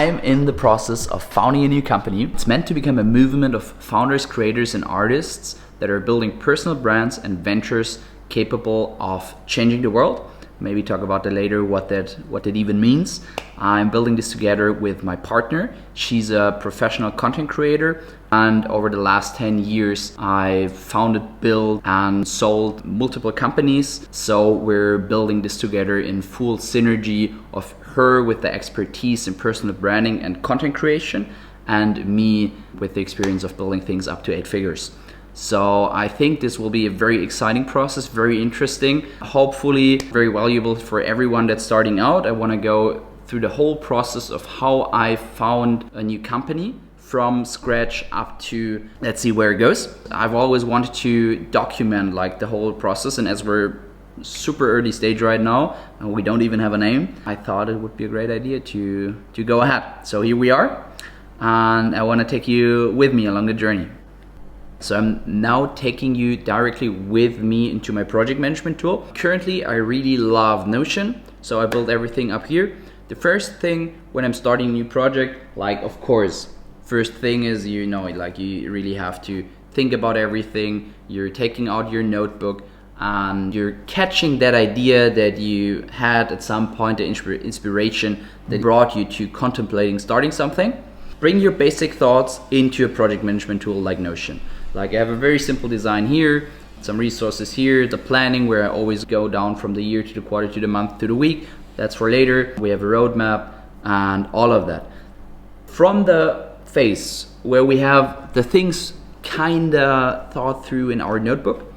I'm in the process of founding a new company. It's meant to become a movement of founders, creators, and artists that are building personal brands and ventures capable of changing the world. Maybe talk about that later, what that even means. I'm building this together with my partner. She's a professional content creator, and over the last 10 years I've founded, built, and sold multiple companies. So we're building this together in full synergy of her with the expertise in personal branding and content creation, and me with the experience of building things up to 8 figures. So I think this will be a very exciting process, very interesting, hopefully very valuable for everyone that's starting out. I want to go through the whole process of how I found a new company from scratch up to, let's see where it goes. I've always wanted to document like the whole process, and as we're super early stage right now and we don't even have a name, I thought it would be a great idea to go ahead. So here we are, and I want to take you with me along the journey. So I'm now taking you directly with me into my project management tool. Currently, I really love Notion, so I built everything up here. The first thing when I'm starting a new project, like of course, first thing is, you really have to think about everything. You're taking out your notebook and you're catching that idea that you had at some point, the inspiration that brought you to contemplating starting something. Bring your basic thoughts into a project management tool like Notion. Like I have a very simple design here, some resources here, the planning where I always go down from the year to the quarter to the month to the week. That's for later. We have a roadmap and all of that. From the phase where we have the things kinda thought through in our notebook,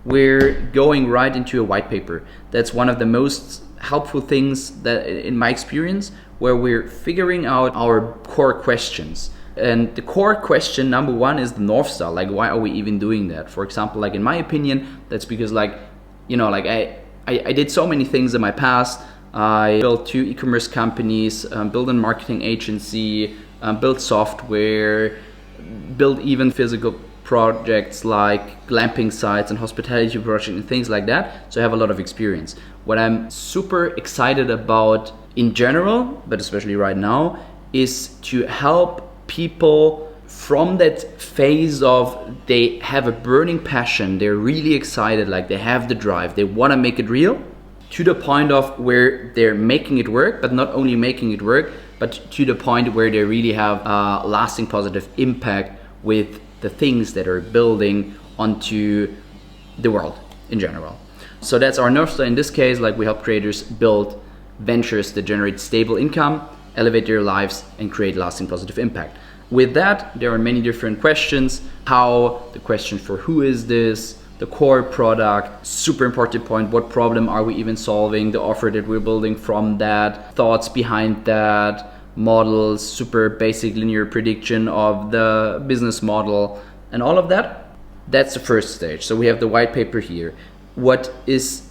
we're going right into a white paper. That's one of the most helpful things that, in my experience, where we're figuring out our core questions. And the core question number one is the North Star. Like, why are we even doing that? For example, like in my opinion, that's because I did so many things in my past. I built 2 e-commerce companies, built a marketing agency, built software, built even physical projects like glamping sites and hospitality projects and things like that. So I have a lot of experience. What I'm super excited about in general, but especially right now, is to help people from that phase of they have a burning passion, they're really excited, like they have the drive, they want to make it real, to the point of where they're making it work, but not only making it work, but to the point where they really have a lasting positive impact with the things that are building onto the world in general. So that's our North Star in this case. Like, we help creators build ventures that generate stable income, elevate their lives, and create lasting positive impact. With that, there are many different questions. How, the question for who is this, the core product, super important point, what problem are we even solving, the offer that we're building from that, thoughts behind that, models, super basic linear prediction of the business model, and all of that. That's the first stage. So we have the white paper here. What is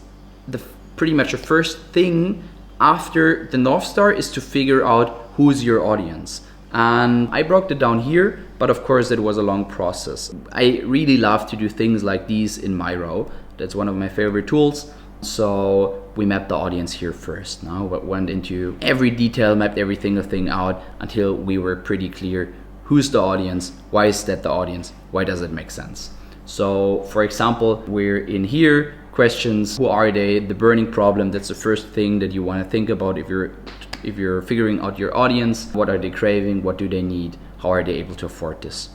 pretty much the first thing after the North Star is to figure out who's your audience. And I broke it down here, but of course it was a long process. I really love to do things like these in Miro. That's one of my favorite tools. So we mapped the audience here first. Now we went into every detail, mapped every single thing out until we were pretty clear who's the audience, why is that the audience, why does it make sense. So for example, we're in here, questions, who are they, the burning problem. That's the first thing that you want to think about if you're figuring out your audience. What are they craving, what do they need, how are they able to afford this.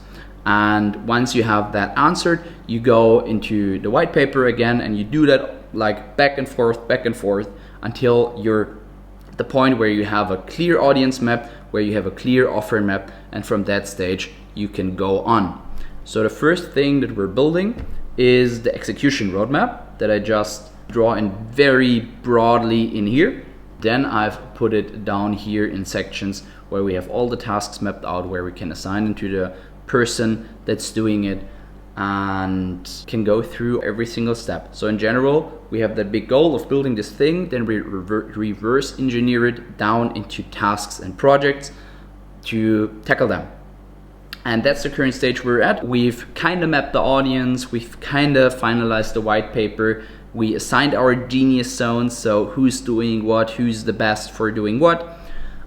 And once you have that answered, you go into the white paper again, and you do that like back and forth until you're at the point where you have a clear audience map, where you have a clear offer map, and from that stage you can go on. So the first thing that we're building is the execution roadmap that I just draw in very broadly in here. Then I've put it down here in sections where we have all the tasks mapped out, where we can assign them to the person that's doing it and can go through every single step. So in general, we have that big goal of building this thing, then we reverse engineer it down into tasks and projects to tackle them. And that's the current stage we're at. We've kind of mapped the audience, we've kind of finalized the white paper, we assigned our genius zones, so who's doing what, who's the best for doing what.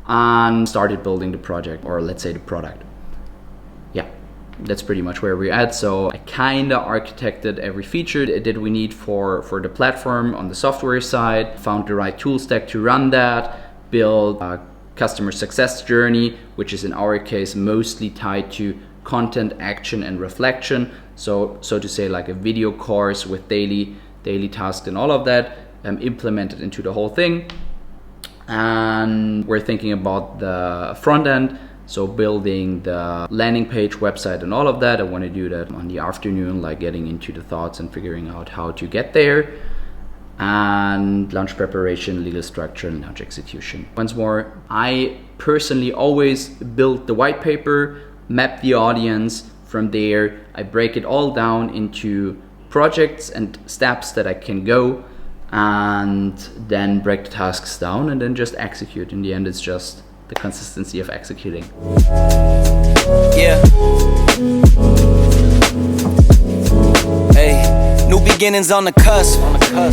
and started building the project, or let's say the product. Yeah, that's pretty much where we're at. So I kind of architected every feature that we need for the platform on the software side, found the right tool stack to run that, build a customer success journey, which is in our case mostly tied to content, action, and reflection. So to say, like a video course with daily tasks and all of that, implemented into the whole thing. And we're thinking about the front end, so building the landing page, website, and all of that. I want to do that on the afternoon, like getting into the thoughts and figuring out how to get there. And launch preparation, legal structure, and launch execution. Once more, I personally always build the white paper, map the audience. From there, I break it all down into projects and steps that I can go, and then break the tasks down and then just execute. In the end, it's just the consistency of executing. Yeah. Hey, new beginnings on the cusp.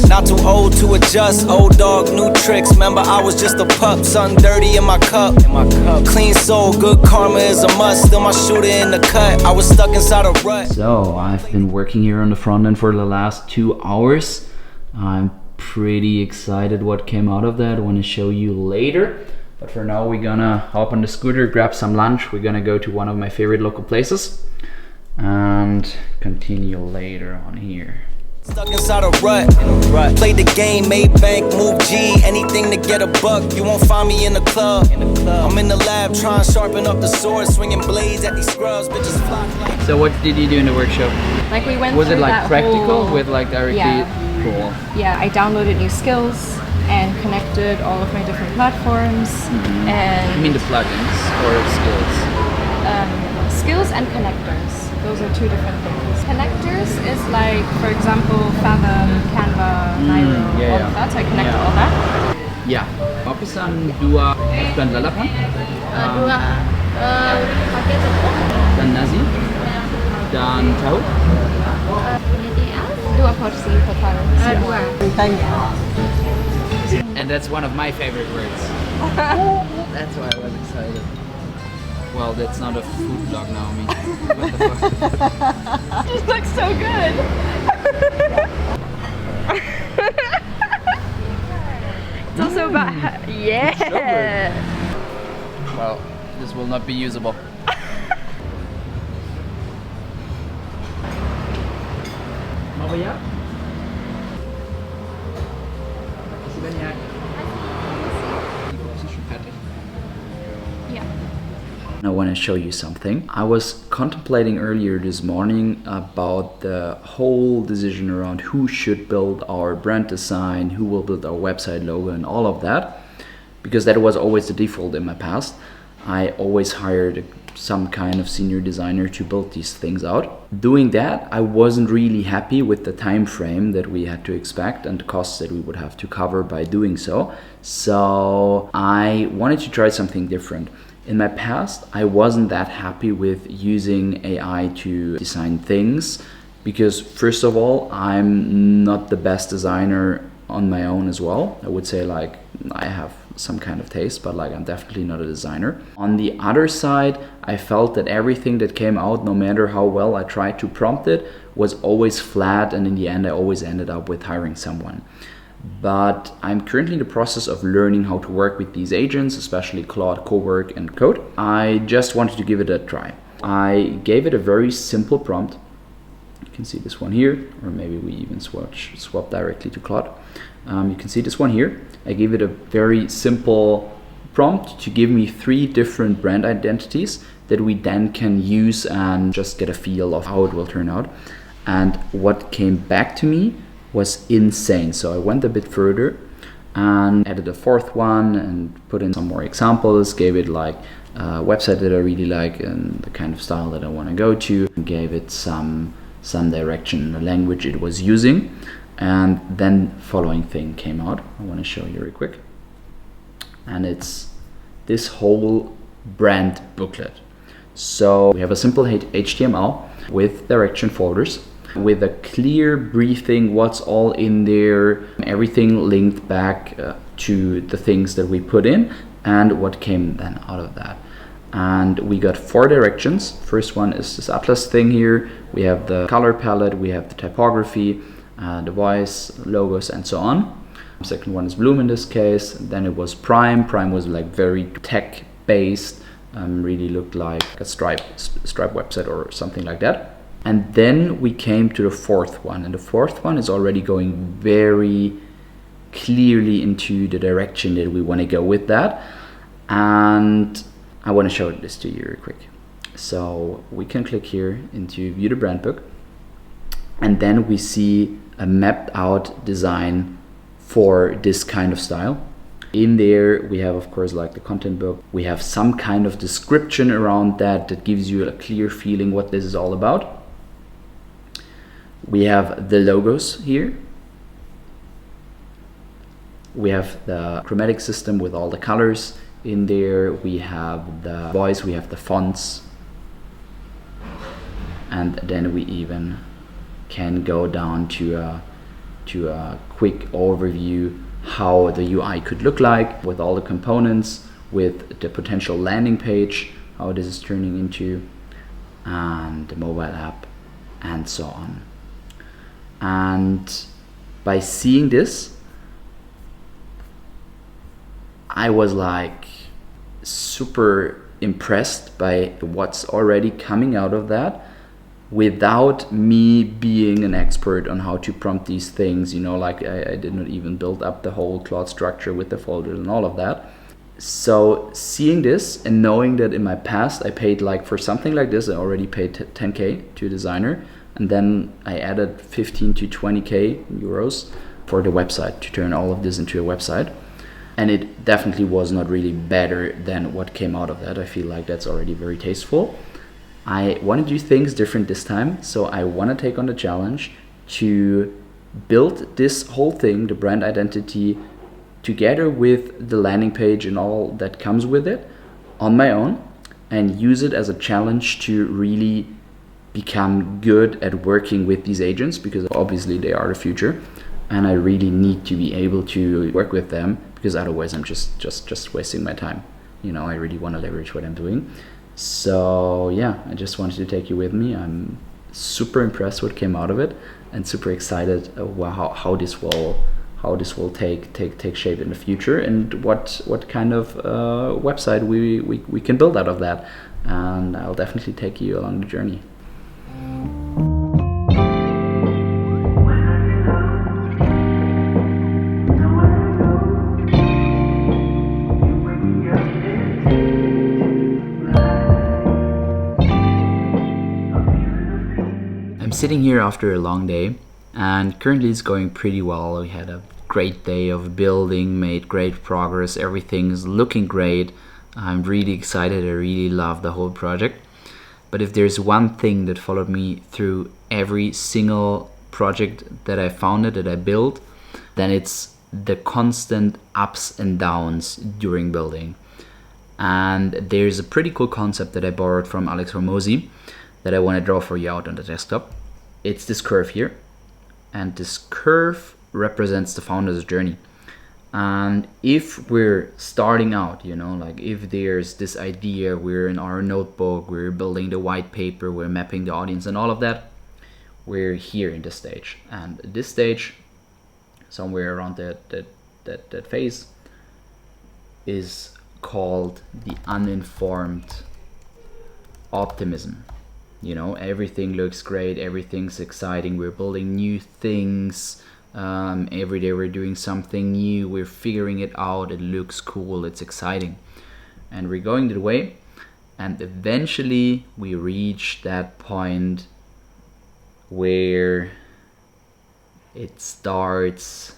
Not too old to adjust. Old dog, new tricks. Remember, I was just a pup. Something dirty in my cup. Clean soul, good karma is a must. Still my shooter in the cut. I was stuck inside a rut. So I've been working here on the front end for the last 2 hours. I'm pretty excited what came out of that. I want to show you later. But for now, we're gonna hop on the scooter, grab some lunch. We're gonna go to one of my favorite local places and continue later on here. Stuck inside a rut. Played the game, made bank, move G, anything to get a buck. You won't find me in the club. I'm in the lab trying to sharpen up the sword, swinging blades at these scrubs. Bitches flock like. So what did you do in the workshop? Like we went Was through it like that practical whole, with like directly? Yeah. Cool. Yeah, I downloaded new skills and connected all of my different platforms. And You mean the plugins or skills? skills and connectors. Those are two different things. Connectors is like, for example, Fathom, Canva, Miro, all of that. So I connect all that. Ya, mau pesan 2 dan lalapan, Dua pakai tepung. dan nasi, dan tahu. Anything else? Dua porsi total. Dua. And that's one of my favorite words. That's why I was excited. Well, that's not a food vlog now, I mean. What the fuck? This looks so good. It's also about yeah. So good. Well, this will not be usable. Mau ya? Makasih banyak. Yeah. I want to show you something. I was contemplating earlier this morning about the whole decision around who should build our brand design, who will build our website logo and all of that, because that was always the default in my past. I always hired some kind of senior designer to build these things out. Doing that, I wasn't really happy with the time frame that we had to expect and the costs that we would have to cover by doing so. So I wanted to try something different. In my past, I wasn't that happy with using AI to design things because, first of all, I'm not the best designer on my own as well. I would say like I have some kind of taste, but like I'm definitely not a designer. On the other side, I felt that everything that came out, no matter how well I tried to prompt it, was always flat, and in the end I always ended up with hiring someone. But I'm currently in the process of learning how to work with these agents, especially Claude, Cowork, and Code. I just wanted to give it a try. I gave it a very simple prompt. You can see this one here, or maybe we even swap directly to Claude. You can see this one here. I gave it a very simple prompt to give me 3 different brand identities that we then can use and just get a feel of how it will turn out. And what came back to me was insane. So I went a bit further and added a 4th one and put in some more examples, gave it like a website that I really like and the kind of style that I want to go to, and gave it some direction in the language it was using. And then following thing came out. I want to show you real quick. And it's this whole brand booklet. So we have a simple HTML with direction folders, with a clear briefing, what's all in there, everything linked back to the things that we put in. and what came then out of that. And we got 4 directions. First one is this atlas thing here. We have the color palette, we have the typography, the voice, logos, and so on. Second one is Bloom in this case. Then it was Prime. Prime was like very tech based, really looked like a Stripe website or something like that. And then we came to the 4th one, and the 4th one is already going very clearly into the direction that we want to go with that. And I want to show this to you real quick. So we can click here into view the brand book, and then we see a mapped out design for this kind of style. In there we have, of course, like the content book. We have some kind of description around that gives you a clear feeling what this is all about. We have the logos here. We have the chromatic system with all the colors in there. We have the voice, we have the fonts, and then we even can go down to a quick overview how the UI could look like with all the components, with the potential landing page, how this is turning into, and the mobile app, and so on. And by seeing this, I was like super impressed by what's already coming out of that, without me being an expert on how to prompt these things. Like I did not even build up the whole Claude structure with the folders and all of that. So seeing this and knowing that in my past I paid, like for something like this, I already paid 10k to a designer, and then I added 15 to 20k euros for the website to turn all of this into a website. And it definitely was not really better than what came out of that. I feel like that's already very tasteful. I want to do things different this time, so I want to take on the challenge to build this whole thing, the brand identity, together with the landing page and all that comes with it, on my own, and use it as a challenge to really become good at working with these agents, because obviously they are the future, and I really need to be able to work with them, because otherwise I'm just wasting my time. I really want to leverage what I'm doing. So yeah, I just wanted to take you with me. I'm super impressed what came out of it, and super excited how this will take shape in the future, and what kind of website we can build out of that. And I'll definitely take you along the journey. Sitting here after a long day, and currently it's going pretty well. We had a great day of building, made great progress, everything's looking great. I'm really excited, I really love the whole project. But if there's one thing that followed me through every single project that I founded, that I built, then it's the constant ups and downs during building. And there's a pretty cool concept that I borrowed from Alex Hormozy that I want to draw for you out on the desktop. It's this curve here, and this curve represents the founder's journey. And if we're starting out, like if there's this idea, we're in our notebook, we're building the white paper, we're mapping the audience and all of that, we're here in this stage. And this stage, somewhere around that phase, is called the uninformed optimism. Everything looks great, everything's exciting, we're building new things, every day we're doing something new, we're figuring it out, it looks cool, it's exciting. And we're going that way, and eventually we reach that point where it starts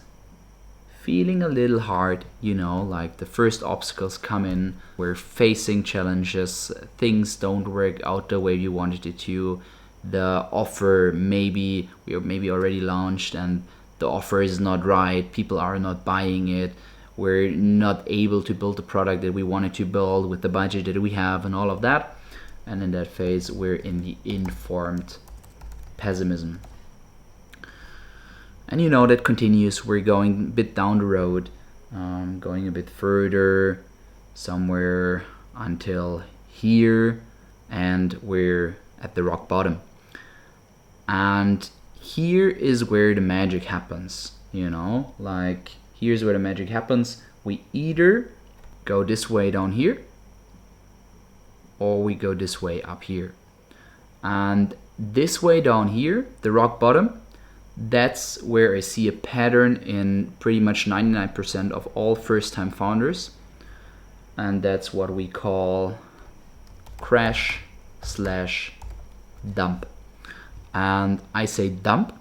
feeling a little hard, like the first obstacles come in, we're facing challenges, things don't work out the way you wanted it to, the offer we already launched and the offer is not right, people are not buying it, we're not able to build the product that we wanted to build with the budget that we have and all of that. And in that phase, we're in the informed pessimism. And that continues. We're going a bit down the road, going a bit further, somewhere until here, and we're at the rock bottom. And here is where the magic happens, you know, like here's where the magic happens. We either go this way down here, or we go this way up here. And this way down here, the rock bottom, that's where I see a pattern in pretty much 99% of all first-time founders. And that's what we call crash/dump. And I say dump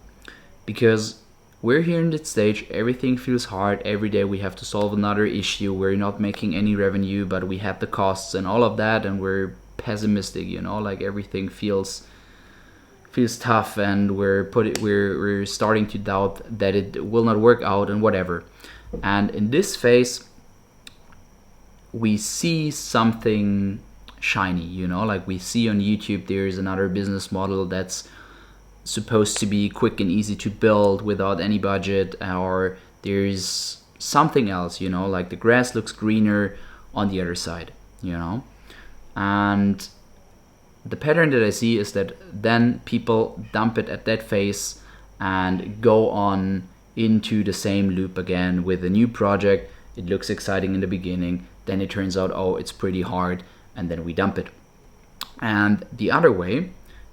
because we're here in that stage, everything feels hard, every day we have to solve another issue, we're not making any revenue, but we have the costs and all of that, and we're pessimistic, you know, like everything feels tough, and we're starting to doubt that it will not work out and whatever. And in this phase, we see something shiny, you know, like we see on YouTube there's another business model that's supposed to be quick and easy to build without any budget, or there's something else, you know, like the grass looks greener on the other side, you know. And the pattern that I see is that then people dump it at that phase and go on into the same loop again with a new project. It looks exciting in the beginning, then it turns out, oh, it's pretty hard, and then we dump it. And the other way,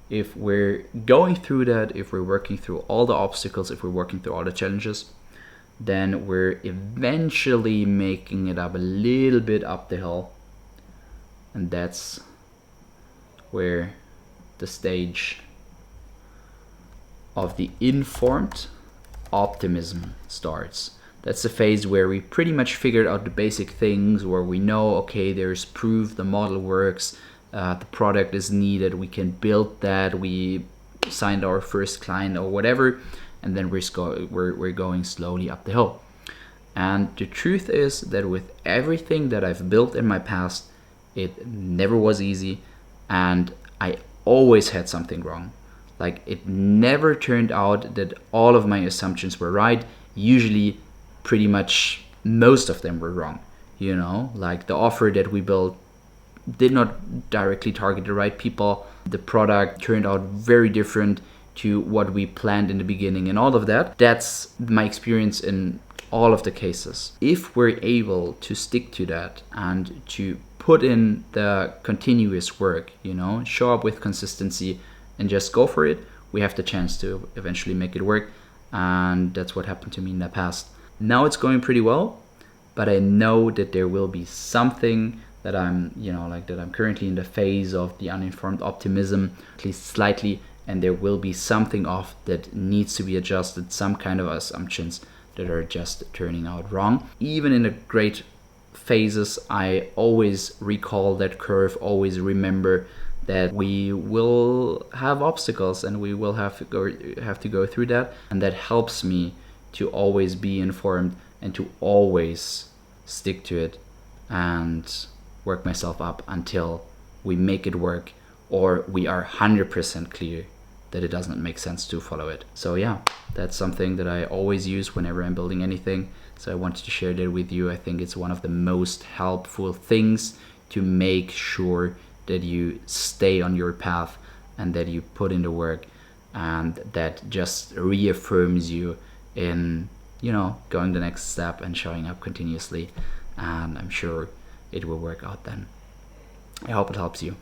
if we're going through that, if we're working through all the obstacles, if we're working through all the challenges, then we're eventually making it up a little bit up the hill. And that's where the stage of the informed optimism starts. That's the phase where we pretty much figured out the basic things, where we know, okay, there's proof, the model works, the product is needed, we can build that, we signed our first client or whatever, and then we're going slowly up the hill. And the truth is that with everything that I've built in my past, it never was easy, and I always had something wrong. Like, it never turned out that all of my assumptions were right. Usually, pretty much most of them were wrong. You know, like the offer that we built did not directly target the right people. The product turned out very different to what we planned in the beginning, and all of that. That's my experience in all of the cases. If we're able to stick to that and to put in the continuous work, you know, show up with consistency and just go for it, we have the chance to eventually make it work. And that's what happened to me in the past. Now it's going pretty well, but I know that there will be something that I'm, you know, like that I'm currently in the phase of the uninformed optimism, at least slightly, and there will be something off that needs to be adjusted, some kind of assumptions that are just turning out wrong. Even in the great phases, I always recall that curve, always remember that we will have obstacles and we will have to go through that, and that helps me to always be informed and to always stick to it and work myself up until we make it work, or we are 100% clear that it doesn't make sense to follow it. So yeah, that's something that I always use whenever I'm building anything. So I wanted to share that with you. I think it's one of the most helpful things to make sure that you stay on your path and that you put in the work, and that just reaffirms you in, you know, going the next step and showing up continuously. And I'm sure it will work out then. I hope it helps you.